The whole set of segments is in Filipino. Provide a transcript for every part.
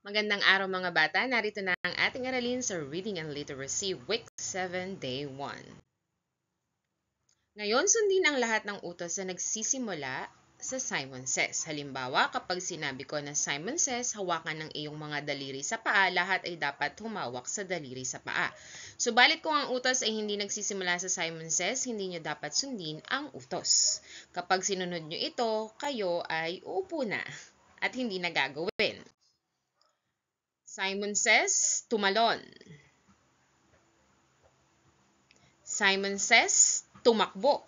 Magandang araw mga bata, narito na ang ating aralin sa Reading and Literacy Week 7, Day 1. Ngayon, sundin ang lahat ng utos na nagsisimula sa Simon Says. Halimbawa, kapag sinabi ko na Simon Says, hawakan ng iyong mga daliri sa paa, lahat ay dapat humawak sa daliri sa paa. Subalit kung ang utos ay hindi nagsisimula sa Simon Says, hindi nyo dapat sundin ang utos. Kapag sinunod nyo ito, kayo ay uupo na at hindi na gagawin. Simon Says, tumalon. Simon Says, tumakbo.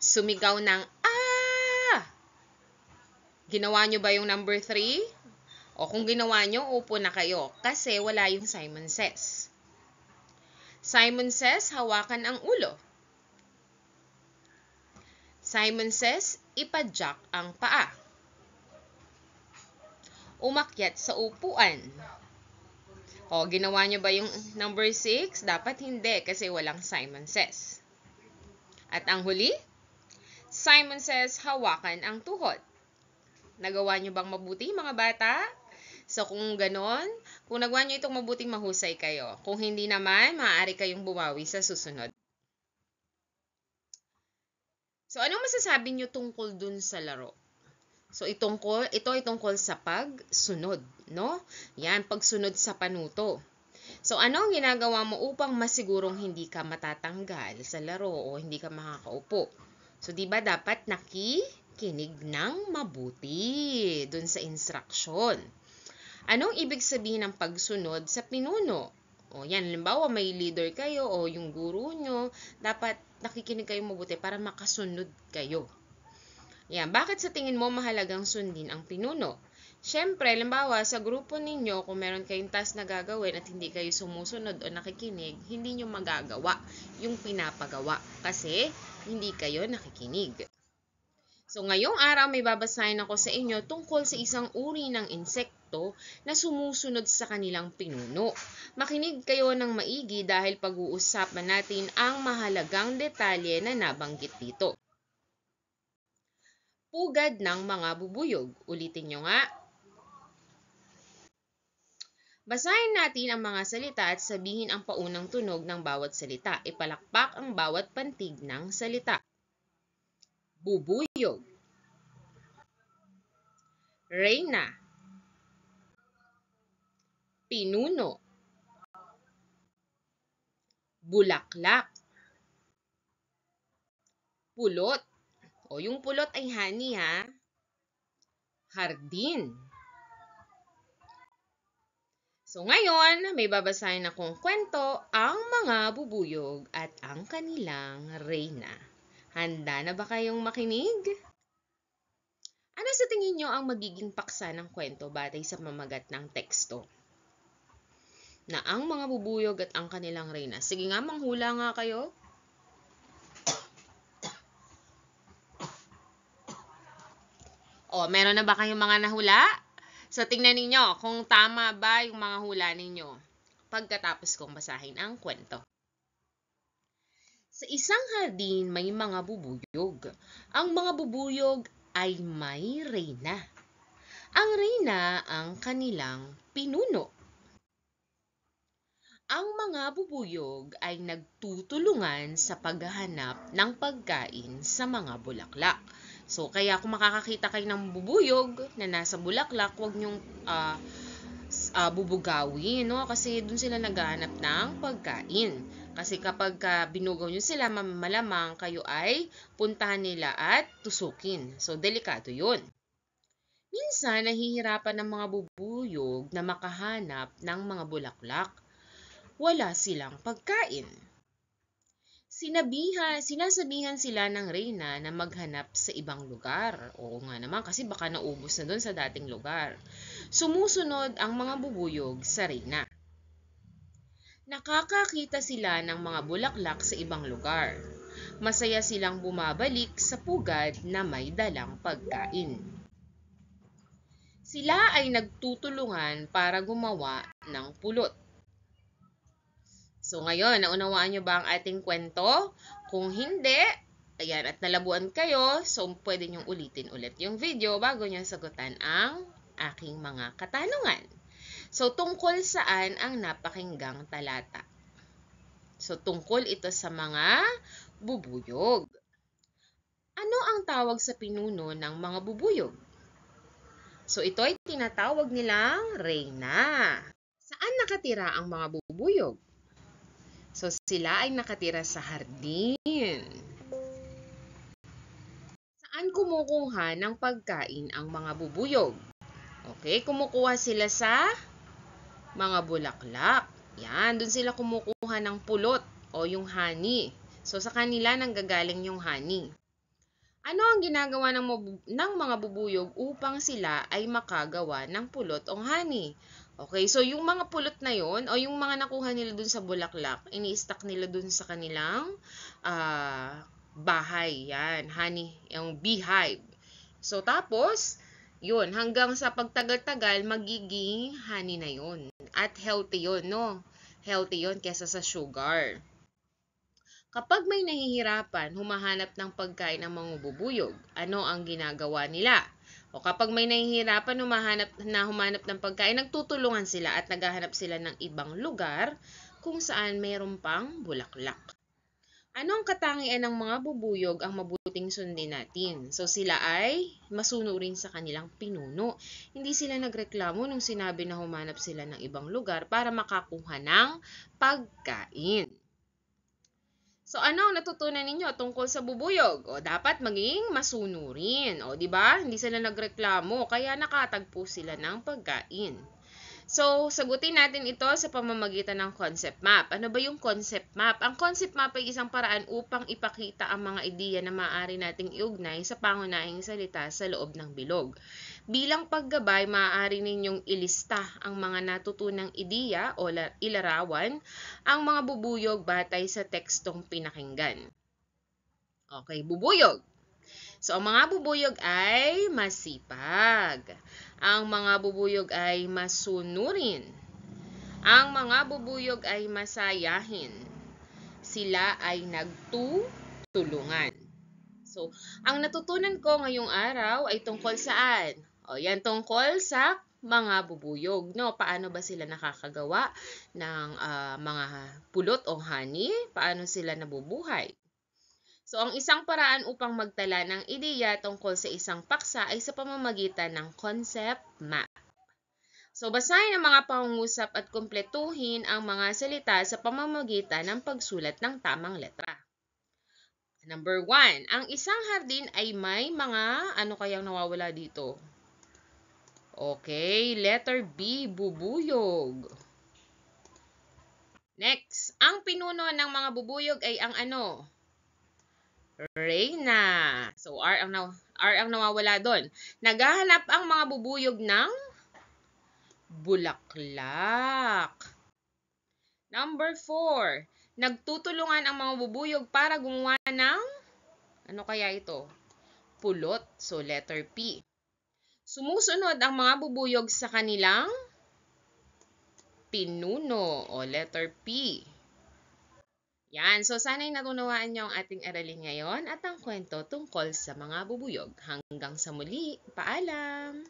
Sumigaw ng ah! Ginawa nyo ba yung number 3? O kung ginawa nyo, upo na kayo kasi wala yung Simon Says. Simon Says, hawakan ang ulo. Simon Says, ipadyak ang paa. Umakyat sa upuan. O, ginawa nyo ba yung number 6? Dapat hindi kasi walang Simon Says. At ang huli, Simon Says, hawakan ang tuhod. Nagawa nyo bang mabuti mga bata? So kung ganon, kung nagawa nyo itong mabuting mahusay kayo. Kung hindi naman, maaari kayong bumawi sa susunod. So anong masasabi nyo tungkol dun sa laro? So ito ay tungkol sa pagsunod, no? Yan, pagsunod sa panuto. So ano ang ginagawa mo upang masigurong hindi ka matatanggal sa laro o hindi ka makakaupo? So di ba dapat nakikinig ng mabuti dun sa instruction? Anong ibig sabihin ng pagsunod sa pinuno? O yan, halimbawa may leader kayo o yung guru nyo, dapat nakikinig kayo mabuti para makasunod kayo. Yan, bakit sa tingin mo mahalagang sundin ang pinuno? Siyempre, halimbawa, sa grupo ninyo, kung meron kayong task na gagawin at hindi kayo sumusunod o nakikinig, hindi nyo magagawa yung pinapagawa kasi hindi kayo nakikinig. So, ngayong araw may babasahin ako sa inyo tungkol sa isang uri ng insekto na sumusunod sa kanilang pinuno. Makinig kayo ng maigi dahil pag-uusapan natin ang mahalagang detalye na nabanggit dito. Pugad ng mga bubuyog. Ulitin nyo nga. Basahin natin ang mga salita at sabihin ang paunang tunog ng bawat salita. Ipalakpak ang bawat pantig ng salita. Bubuyog. Reyna. Pinuno. Bulaklak. Pulot. O yung pulot ay honey ha. Hardin. So ngayon, may babasahin akong kwento, ang mga bubuyog at ang kanilang reyna. Handa na ba kayong makinig? Ano sa tingin nyo ang magiging paksa ng kwento batay sa mamagat ng teksto? Na ang mga bubuyog at ang kanilang reyna. Sige nga, manghula nga kayo. O, meron na ba kayong mga nahula? So, tingnan ninyo kung tama ba yung mga hula ninyo pagkatapos kong basahin ang kwento. Sa isang hardin may mga bubuyog. Ang mga bubuyog ay may reyna. Ang reyna ang kanilang pinuno. Ang mga bubuyog ay nagtutulungan sa paghahanap ng pagkain sa mga bulaklak. So, kaya kung makakakita kayo ng bubuyog na nasa bulaklak, huwag nyong bubugawin, no? Kasi dun sila naghahanap ng pagkain. Kasi kapag binugaw nyo sila, malamang kayo ay puntahan nila at tusukin. So, delikado yun. Minsan, nahihirapan ng mga bubuyog na makahanap ng mga bulaklak. Wala silang pagkain. Sinasabihan sila ng reyna na maghanap sa ibang lugar. Oo nga naman, kasi baka naubos na doon sa dating lugar. Sumusunod ang mga bubuyog sa reyna. Nakakakita sila ng mga bulaklak sa ibang lugar. Masaya silang bumabalik sa pugad na may dalang pagkain. Sila ay nagtutulungan para gumawa ng pulot. So ngayon, naunawaan nyo ba ang ating kwento? Kung hindi, Ayan, at nalabuan kayo, so pwede nyong ulitin ulit yung video bago nyo sagutan ang aking mga katanungan. So, tungkol saan ang napakinggang talata? So, tungkol ito sa mga bubuyog. Ano ang tawag sa pinuno ng mga bubuyog? So, ito ay tinatawag nilang reyna. Saan nakatira ang mga bubuyog? So, sila ay nakatira sa hardin. Saan kumukuha ng pagkain ang mga bubuyog? Okay, kumukuha sila sa mga bulaklak. Yan, dun sila kumukuha ng pulot o yung honey. So, sa kanila nanggagaling yung honey. Ano ang ginagawa ng mga bubuyog upang sila ay makagawa ng pulot o honey? Okay, so yung mga pulot na yon o yung mga nakuha nila dun sa bulaklak, ini-stack nila dun sa kanilang bahay. Yan, honey, yung beehive. So, tapos, yun, hanggang sa pagtagal-tagal, magiging honey na yun. At healthy yun, no? Healthy yun kesa sa sugar. Kapag may nahihirapan, humahanap ng pagkain ng mga bubuyog, ano ang ginagawa nila? O kapag may nahihirapan, humanap ng pagkain, nagtutulungan sila at naghahanap sila ng ibang lugar kung saan mayroon pang bulaklak. Ano ang katangian ng mga bubuyog ang mabuting sundin natin? So sila ay masunurin sa kanilang pinuno. Hindi sila nagreklamo nung sinabi na humanap sila ng ibang lugar para makakuha ng pagkain. So, ano ang natutunan ninyo tungkol sa bubuyog? O, dapat maging masunurin. O, di ba? Hindi sila nagreklamo, kaya nakatagpo sila ng pagkain. So, sagutin natin ito sa pamamagitan ng concept map. Ano ba yung concept map? Ang concept map ay isang paraan upang ipakita ang mga ideya na maaari nating iugnay sa pangunahing salita sa loob ng bilog. Bilang paggabay, maaari ninyong ilista ang mga natutunang ideya o ilarawan ang mga bubuyog batay sa tekstong pinakinggan. Okay, bubuyog. So, ang mga bubuyog ay masipag. Ang mga bubuyog ay masunurin. Ang mga bubuyog ay masayahin. Sila ay nagtutulungan. So, ang natutunan ko ngayong araw ay tungkol saan? O, yan tungkol sa mga bubuyog, no? Paano ba sila nakakagawa ng mga pulot o honey? Paano sila nabubuhay? So, ang isang paraan upang magtala ng ideya tungkol sa isang paksa ay sa pamamagitan ng concept map. So, basahin ang mga pangungusap at kumpletuhin ang mga salita sa pamamagitan ng pagsulat ng tamang letra. Number 1, ang isang hardin ay may mga, ano kayang nawawala dito? Okay, letter B, bubuyog. Next, ang pinuno ng mga bubuyog ay ang ano? Reyna. So, R ang nawawala doon. Naghahanap ang mga bubuyog ng bulaklak. Number 4, nagtutulungan ang mga bubuyog para gumawa ng, ano kaya ito? Pulot. So, letter P. Sumusunod ang mga bubuyog sa kanilang pinuno o letter P. Yan. So, sana'y natunawaan niyo ang ating aralin ngayon at ang kwento tungkol sa mga bubuyog. Hanggang sa muli. Paalam!